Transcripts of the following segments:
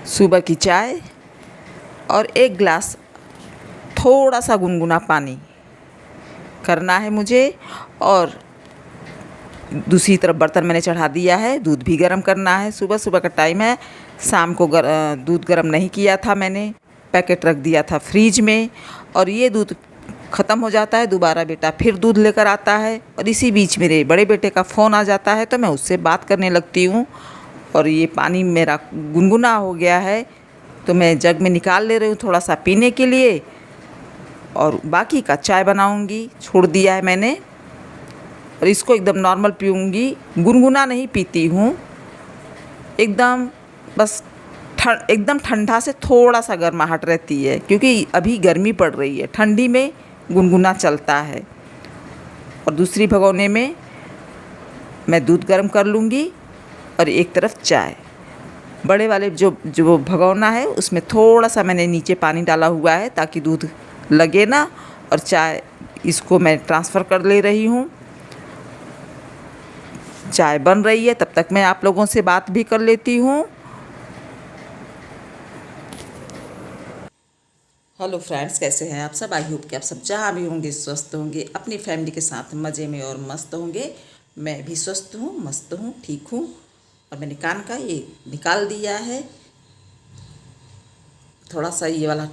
सुबह की चाय और एक गिलास थोड़ा सा गुनगुना पानी करना है मुझे। और दूसरी तरफ बर्तन मैंने चढ़ा दिया है, दूध भी गर्म करना है। सुबह सुबह का टाइम है, शाम को दूध गर्म नहीं किया था मैंने, पैकेट रख दिया था फ्रीज में। और ये दूध ख़त्म हो जाता है, दोबारा बेटा फिर दूध लेकर आता है। और इसी बीच मेरे बड़े बेटे का फ़ोन आ जाता है तो मैं उससे बात करने लगती हूँ। और ये पानी मेरा गुनगुना हो गया है तो मैं जग में निकाल ले रही हूँ थोड़ा सा पीने के लिए, और बाकी का चाय बनाऊँगी, छोड़ दिया है मैंने। और इसको एकदम नॉर्मल पीऊँगी, गुनगुना नहीं पीती हूँ, एकदम बस एकदम ठंडा से थोड़ा सा गर्माहट रहती है, क्योंकि अभी गर्मी पड़ रही है, ठंडी में गुनगुना चलता है। और दूसरी भगोने में मैं दूध गर्म कर लूँगी और एक तरफ चाय। बड़े वाले जो भगोना है उसमें थोड़ा सा मैंने नीचे पानी डाला हुआ है ताकि दूध लगे ना। और चाय इसको मैं ट्रांसफ़र कर ले रही हूँ। चाय बन रही है, तब तक मैं आप लोगों से बात भी कर लेती हूँ। हेलो फ्रेंड्स, कैसे हैं आप सब? आई होप कि आप सब जहाँ भी होंगे स्वस्थ होंगे, अपनी फैमिली के साथ मज़े में और मस्त होंगे। मैं भी स्वस्थ हूँ, मस्त हूँ, ठीक हूँ। और मैंने कान का ये निकाल दिया है, थोड़ा सा ये वाला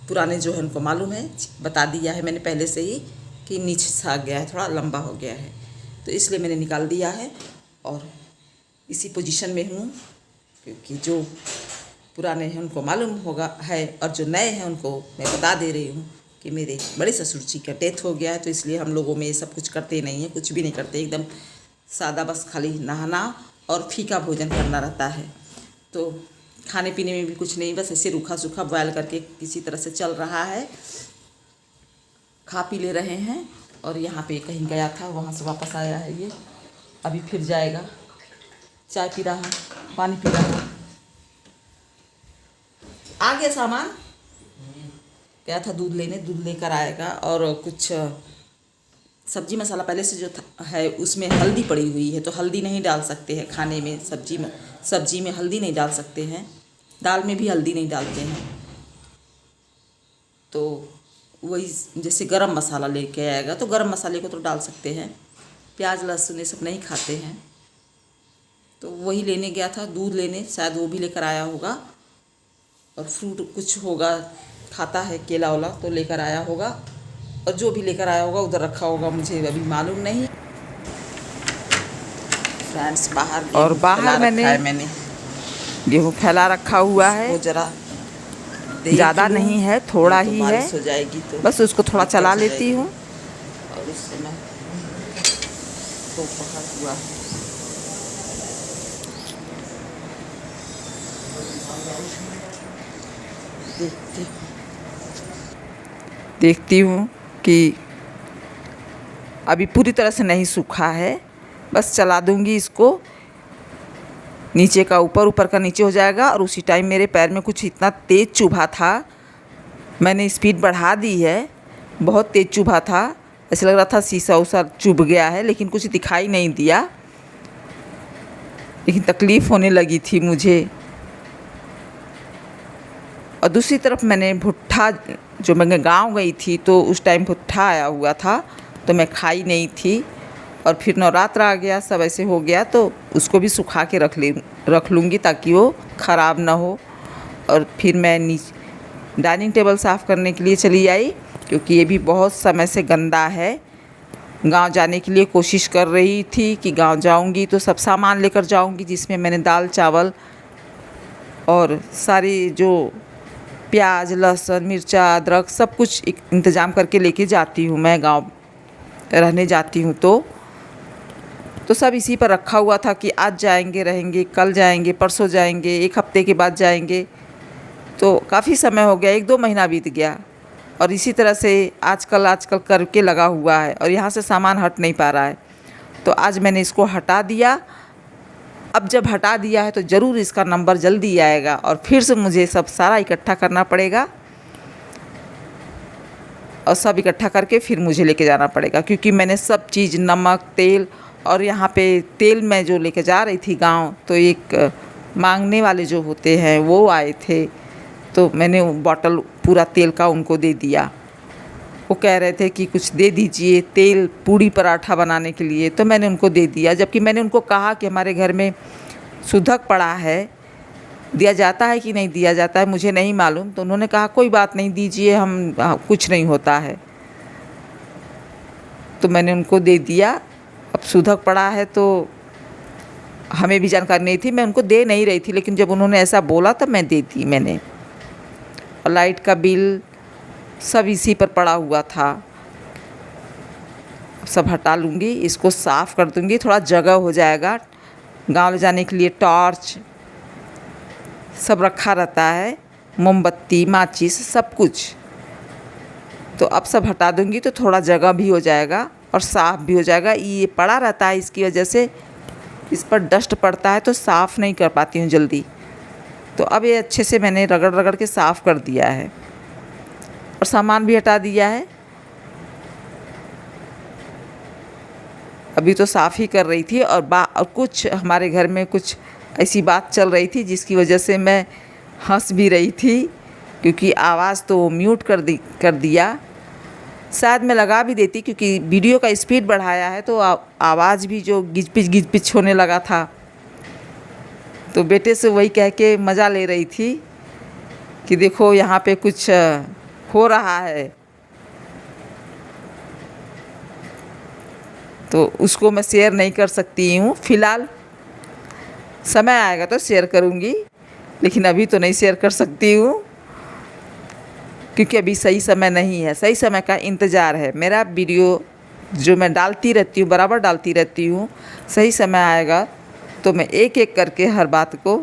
पुराने जो है उनको मालूम है, बता दिया है मैंने पहले से ही कि नीचे से आ गया है, थोड़ा लंबा हो गया है, तो इसलिए मैंने निकाल दिया है। और इसी पोजीशन में हूँ, क्योंकि जो पुराने हैं उनको मालूम होगा है, और जो नए हैं उनको मैं बता दे रही हूँ कि मेरे बड़े ससुर जी का डेथ हो गया है। तो इसलिए हम लोगों में ये सब कुछ करते नहीं हैं, कुछ भी नहीं करते, एकदम सादा, बस खाली नहाना और फीका भोजन करना रहता है। तो खाने पीने में भी कुछ नहीं, बस ऐसे रूखा सूखा बॉयल करके किसी तरह से चल रहा है, खा पी ले रहे हैं। और यहाँ पे कहीं गया था, वहाँ से वापस आया है, ये अभी फिर जाएगा। चाय पी रहा, पानी पी रहा। आ गया सामान, गया था दूध लेने, दूध लेकर आएगा। और कुछ सब्जी मसाला पहले से जो है उसमें हल्दी पड़ी हुई है, तो हल्दी नहीं डाल सकते हैं खाने में, सब्जी में हल्दी नहीं डाल सकते हैं, दाल में भी हल्दी नहीं डालते हैं। तो वही जैसे गरम मसाला लेके आएगा तो गरम मसाले को तो डाल सकते हैं, प्याज लहसुन ये सब नहीं खाते हैं। तो वही लेने गया था, दूध लेने, शायद वो भी लेकर आया होगा। और फ्रूट कुछ होगा, खाता है केला वाला, तो लेकर आया होगा। और जो भी लेकर आया होगा उधर रखा होगा, मुझे अभी मालूम नहीं। फ्रेंड्स बाहर मैंने गेहूँ फैला रखा हुआ है, वो ज़रा ज़्यादा नहीं है, थोड़ा ही है, हो जाएगी तो बस उसको थोड़ा चला लेती हूँ। और इस समय तो बाहर हुआ है, देखती हूँ कि अभी पूरी तरह से नहीं सूखा है, बस चला दूँगी इसको, नीचे का ऊपर, ऊपर का नीचे हो जाएगा। और उसी टाइम मेरे पैर में कुछ इतना तेज़ चुभा था, मैंने स्पीड बढ़ा दी है, बहुत तेज़ चुभा था, ऐसा लग रहा था शीशा उसा चुभ गया है, लेकिन कुछ दिखाई नहीं दिया, लेकिन तकलीफ़ होने लगी थी मुझे। और दूसरी तरफ मैंने भुट्टा, जो मैं गांव गई थी तो उस टाइम भुट्टा आया हुआ था, तो मैं खाई नहीं थी। और फिर नवरात्र आ गया, सब ऐसे हो गया, तो उसको भी सुखा के रख लूँगी ताकि वो ख़राब ना हो। और फिर मैं डाइनिंग टेबल साफ़ करने के लिए चली आई, क्योंकि ये भी बहुत समय से गंदा है। गांव जाने के लिए कोशिश कर रही थी कि गांव जाऊंगी तो सब सामान लेकर जाऊंगी, जिसमें मैंने दाल चावल और सारी जो प्याज लहसुन मिर्चा अदरक सब कुछ इंतज़ाम करके लेके जाती हूँ। मैं गांव रहने जाती हूँ तो सब इसी पर रखा हुआ था कि आज जाएंगे, रहेंगे, कल जाएंगे, परसों जाएंगे, एक हफ्ते के बाद जाएंगे। तो काफ़ी समय हो गया, 1-2 महीना बीत गया, और इसी तरह से आजकल करके लगा हुआ है, और यहाँ से सामान हट नहीं पा रहा है। तो आज मैंने इसको हटा दिया। अब जब हटा दिया है तो ज़रूर इसका नंबर जल्दी आएगा, और फिर से मुझे सब सारा इकट्ठा करना पड़ेगा, और सब इकट्ठा करके फिर मुझे लेके जाना पड़ेगा, क्योंकि मैंने सब चीज़, नमक, तेल, और यहाँ पे तेल मैं जो लेके जा रही थी गांव, तो एक मांगने वाले जो होते हैं वो आए थे, तो मैंने बॉटल पूरा तेल का उनको दे दिया। वो कह रहे थे कि कुछ दे दीजिए तेल पूड़ी पराठा बनाने के लिए, तो मैंने उनको दे दिया। जबकि मैंने उनको कहा कि हमारे घर में सुधक पड़ा है, दिया जाता है कि नहीं दिया जाता है मुझे नहीं मालूम। तो उन्होंने कहा कोई बात नहीं, दीजिए, हम कुछ नहीं होता है। तो मैंने उनको दे दिया। अब सुधक पड़ा है तो हमें भी जानकारी नहीं थी, मैं उनको दे नहीं रही थी, लेकिन जब उन्होंने ऐसा बोला तब मैं दे दी मैंने। और लाइट का बिल सब इसी पर पड़ा हुआ था। सब हटा लूँगी, इसको साफ़ कर दूँगी, थोड़ा जगह हो जाएगा। गाँव ले जाने के लिए टॉर्च सब रखा रहता है, मोमबत्ती, माचिस, सब कुछ। तो अब सब हटा दूँगी तो थोड़ा जगह भी हो जाएगा और साफ़ भी हो जाएगा। ये पड़ा रहता है, इसकी वजह से इस पर डस्ट पड़ता है तो साफ़ नहीं कर पाती हूँ जल्दी। तो अब ये अच्छे से मैंने रगड़ रगड़ के साफ़ कर दिया है और सामान भी हटा दिया है। अभी तो साफ़ ही कर रही थी और कुछ हमारे घर में कुछ ऐसी बात चल रही थी जिसकी वजह से मैं हंस भी रही थी, क्योंकि आवाज़ तो म्यूट कर दिया। शायद मैं लगा भी देती, क्योंकि वीडियो का स्पीड बढ़ाया है तो आवाज़ भी जो गिच पिच होने लगा था। तो बेटे से वही कह के मज़ा ले रही थी कि देखो यहाँ पे कुछ हो रहा है। तो उसको मैं शेयर नहीं कर सकती हूँ फ़िलहाल, समय आएगा तो शेयर करूँगी, लेकिन अभी तो नहीं शेयर कर सकती हूँ, क्योंकि अभी सही समय नहीं है। सही समय का इंतज़ार है। मेरा वीडियो जो मैं डालती रहती हूँ, बराबर डालती रहती हूँ, सही समय आएगा तो मैं एक एक करके हर बात को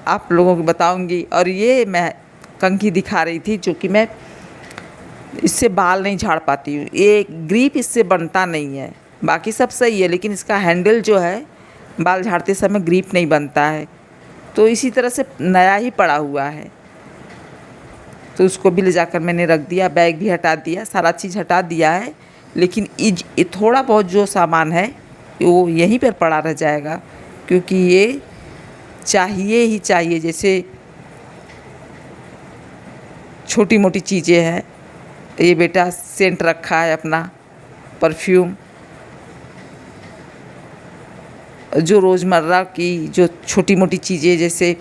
आप लोगों को बताऊँगी। और ये मैं कंघी दिखा रही थी, जो कि मैं इससे बाल नहीं झाड़ पाती हूँ। ये ग्रिप इससे बनता नहीं है, बाकी सब सही है, लेकिन इसका हैंडल जो है बाल झाड़ते समय ग्रिप नहीं बनता है। तो इसी तरह से नया ही पड़ा हुआ है, तो उसको भी ले जाकर मैंने रख दिया। बैग भी हटा दिया, सारा चीज़ हटा दिया है, लेकिन ये थोड़ा बहुत जो सामान है वो यहीं पर पड़ा रह जाएगा, क्योंकि ये चाहिए ही चाहिए। जैसे छोटी मोटी चीज़ें हैं, ये बेटा सेंट रखा है अपना, परफ्यूम, जो रोज़मर्रा की जो छोटी मोटी चीज़ें जैसे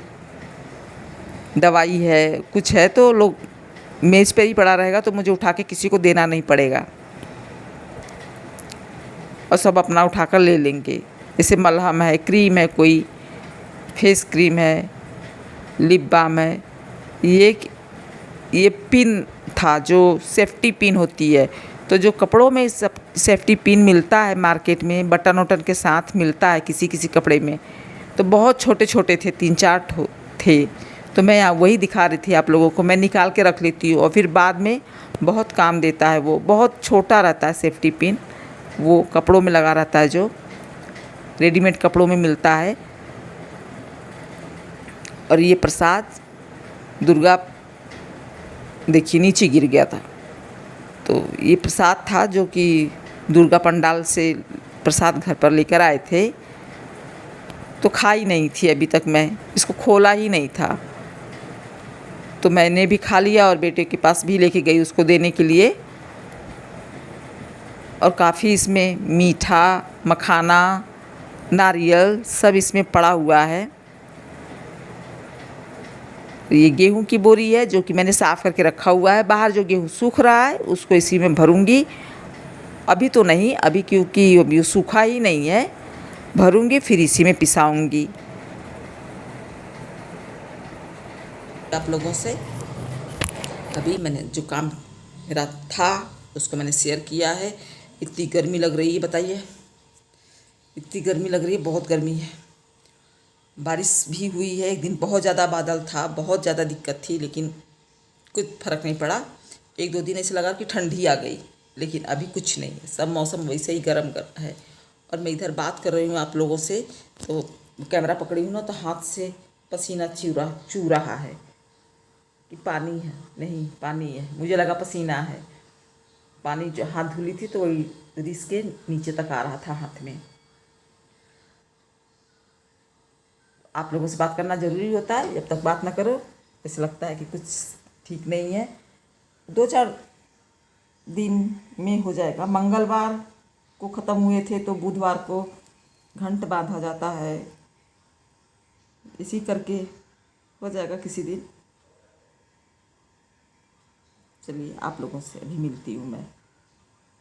दवाई है, कुछ है, तो लोग मेज़ पे ही पड़ा रहेगा तो मुझे उठा के किसी को देना नहीं पड़ेगा और सब अपना उठाकर ले लेंगे। जैसे मलहम है, क्रीम है, कोई फेस क्रीम है, लिप बाम है। ये पिन था जो सेफ्टी पिन होती है, तो जो कपड़ों में सब सेफ्टी पिन मिलता है मार्केट में, बटन वटन के साथ मिलता है किसी किसी कपड़े में, तो बहुत छोटे छोटे थे, 3-4 थे। तो मैं यहाँ वही दिखा रही थी आप लोगों को। मैं निकाल के रख लेती हूँ और फिर बाद में बहुत काम देता है। वो बहुत छोटा रहता है सेफ्टी पिन, वो कपड़ों में लगा रहता है, जो रेडीमेड कपड़ों में मिलता है। और ये प्रसाद दुर्गा, देखिए नीचे गिर गया था, तो ये प्रसाद था जो कि दुर्गा पंडाल से प्रसाद घर पर लेकर आए थे। तो खाई नहीं थी अभी तक, मैं इसको खोला ही नहीं था, तो मैंने भी खा लिया और बेटे के पास भी लेके गई उसको देने के लिए। और काफ़ी इसमें मीठा, मखाना, नारियल सब इसमें पड़ा हुआ है। ये गेहूं की बोरी है जो कि मैंने साफ़ करके रखा हुआ है। बाहर जो गेहूं सूख रहा है उसको इसी में भरूंगी। अभी तो नहीं, अभी क्योंकि अभी सूखा ही नहीं है, भरूंगी फिर इसी में पिसाऊंगी। आप लोगों से अभी मैंने जो काम मेरा था उसको मैंने शेयर किया है। इतनी गर्मी लग रही है, बताइए, इतनी गर्मी लग रही है, बहुत गर्मी है। बारिश भी हुई है, एक दिन बहुत ज़्यादा बादल था, बहुत ज़्यादा दिक्कत थी, लेकिन कुछ फ़र्क नहीं पड़ा। 1-2 दिन ऐसे लगा कि ठंडी आ गई, लेकिन अभी कुछ नहीं है, सब मौसम वैसे ही गर्म है। और मैं इधर बात कर रही हूँ आप लोगों से, तो कैमरा पकड़ी हूँ ना, तो हाथ से पसीना चू रहा है कि पानी है, नहीं पानी है, मुझे लगा पसीना है। पानी जो हाथ धुली थी तो वही रिस के नीचे तक आ रहा था हाथ में। आप लोगों से बात करना ज़रूरी होता है। जब तक बात ना करो ऐसा लगता है कि कुछ ठीक नहीं है। 2-4 दिन में हो जाएगा। मंगलवार को ख़त्म हुए थे तो बुधवार को घंट बांधा जाता है, इसी करके हो जाएगा किसी दिन। चलिए आप लोगों से अभी मिलती हूँ मैं।